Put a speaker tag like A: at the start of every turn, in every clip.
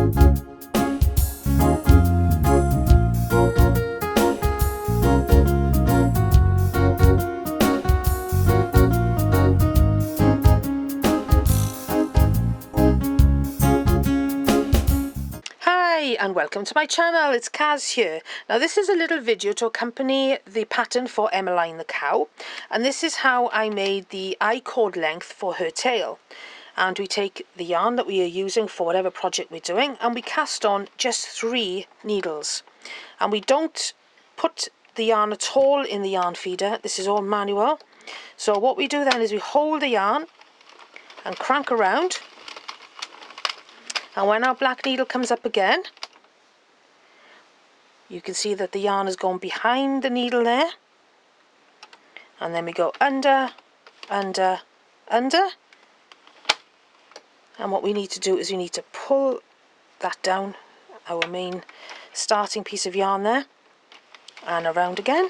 A: Hi and welcome to my channel, it's Kaz here. Now this is a little video to accompany the pattern for Emmaline the Cow, and this is how I made the I-cord length for her tail. And we take the yarn that we are using for whatever project we're doing and we cast on just 3 needles. And we don't put the yarn at all in the yarn feeder, this is all manual. So what we do then is we hold the yarn and crank around. And when our black needle comes up again, you can see that the yarn has gone behind the needle there. And then we go under, under, under. And what we need to do is we need to pull that down, our main starting piece of yarn there, and around again.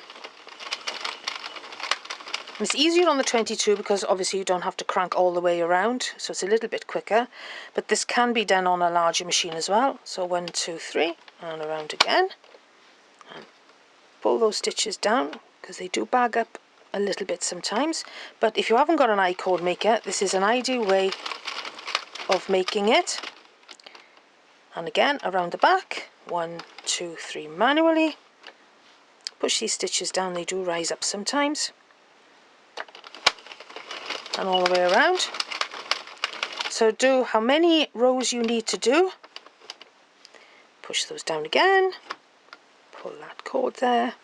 A: And it's easier on the 22 because obviously you don't have to crank all the way around, so it's a little bit quicker, but this can be done on a larger machine as well. So 1, 2, 3 and around again, and pull those stitches down because they do bag up a little bit sometimes. But if you haven't got an I-cord maker, this is an ideal way of making it. And again around the back, 1, 2, 3 manually. Push these stitches down, they do rise up sometimes. And all the way around. So do how many rows you need to do. Push those down again. Pull that cord there.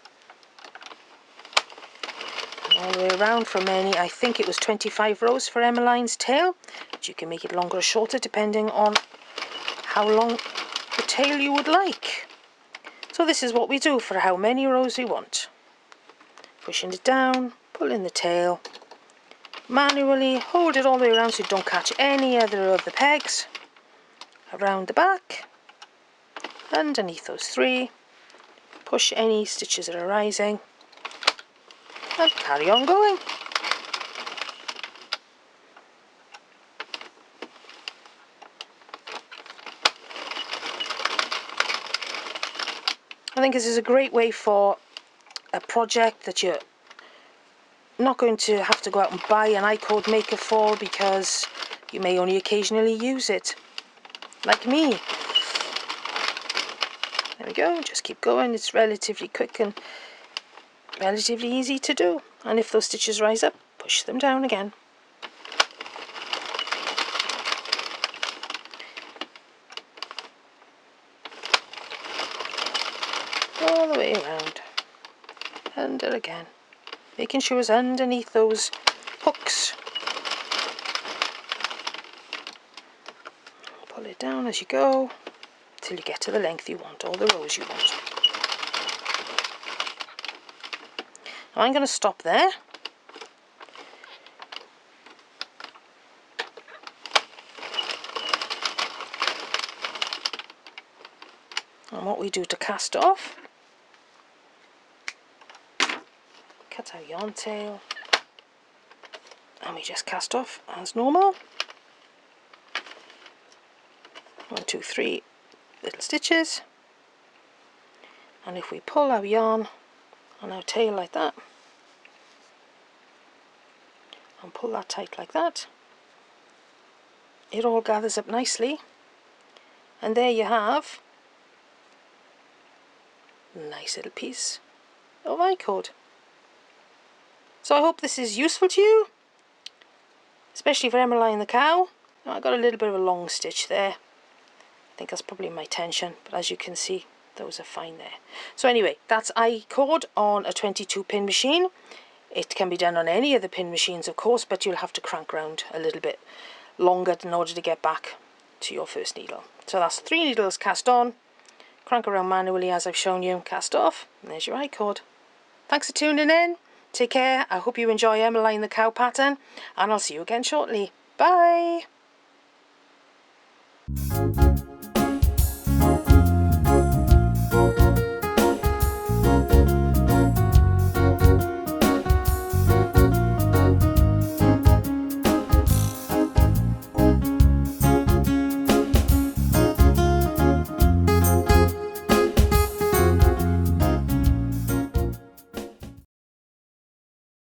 A: And all the way around for many, I think it was 25 rows for Emmaline's tail. But you can make it longer or shorter depending on how long the tail you would like. So this is what we do for how many rows we want. Pushing it down, pulling the tail. Manually hold it all the way around so you don't catch any other of the pegs. Around the back, underneath those 3, push any stitches that are rising and carry on going. I think this is a great way for a project that you're not going to have to go out and buy an I-cord maker for, because you may only occasionally use it, like me. There we go, just keep going. It's relatively quick and relatively easy to do. And if those stitches rise up, push them down again. All the way around, under again. Making sure it's underneath those hooks. Pull it down as you go till you get to the length you want, all the rows you want. Now I'm going to stop there. And what we do to cast off, cut our yarn tail and we just cast off as normal. 1, 2, 3 little stitches, and if we pull our yarn on our tail like that and pull that tight like that, it all gathers up nicely, and there you have a nice little piece of I-cord. So I hope this is useful to you, especially for Emmaline the Cow. Now I got a little bit of a long stitch there. I think that's probably my tension, but as you can see, those are fine there. So anyway, that's I-cord on a 22 pin machine. It can be done on any of the pin machines, of course, but you'll have to crank around a little bit longer in order to get back to your first needle. So that's 3 needles cast on, crank around manually as I've shown you, cast off, and there's your I-cord. Thanks for tuning in. Take care. I hope you enjoy Emmaline the Cow pattern, and I'll see you again shortly. Bye!